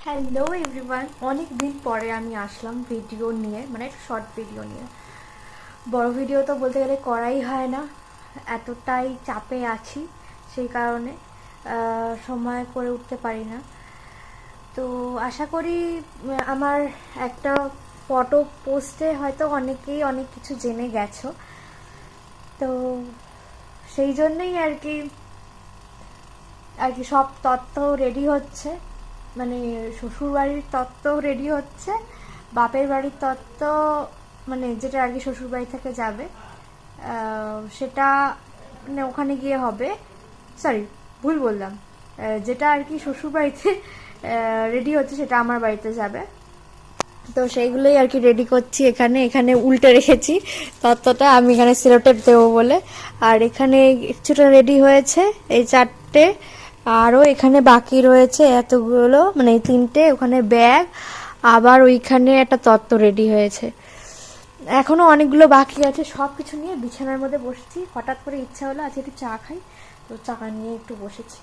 Hello everyone, অনেক দিন পরে আমি আসলাম ভিডিও নিয়ে, মানে একটা শর্ট ভিডিও নিয়ে। বড় ভিডিও তো বলতে গেলে করাই হয় না, এতটাই চাপে আছি সেই কারণে সময় করে উঠতে পারি না। তো আশা করি আমার একটা ফটো পোস্টে হয়তো অনেকেই অনেক কিছু জেনে গেছো। তো সেই জন্যই আর কি সব তথ্য রেডি হচ্ছে, মানে শ্বশুর বাড়ির তত্ত্ব রেডি হচ্ছে, বাপের বাড়ির তত্ত্ব মানে যেটা আর কি শ্বশুর বাড়ি থেকে যাবে সেটা মানে ওখানে গিয়ে হবে। সরি, ভুল বললাম। যেটা আর কি শ্বশুর বাড়িতে রেডি হচ্ছে সেটা আমার বাড়িতে যাবে। তো সেইগুলোই আর কি রেডি করছি। এখানে এখানে উল্টে রেখেছি তত্ত্বটা, আমি এখানে সেলোটেপ দেবো বলে। আর এখানে কিছুটা রেডি হয়েছে, এই চারটে। আরও এখানে বাকি রয়েছে এতগুলো, মানে এই তিনটে, ওখানে ব্যাগ, আবার ওইখানে একটা তত্ত্ব রেডি হয়েছে। এখনো অনেকগুলো বাকি আছে। সব কিছু নিয়ে বিছানার মধ্যে বসেছি। হঠাৎ করে ইচ্ছা হলো আজকে একটু চা খাই, তো চা নিয়ে একটু বসেছি।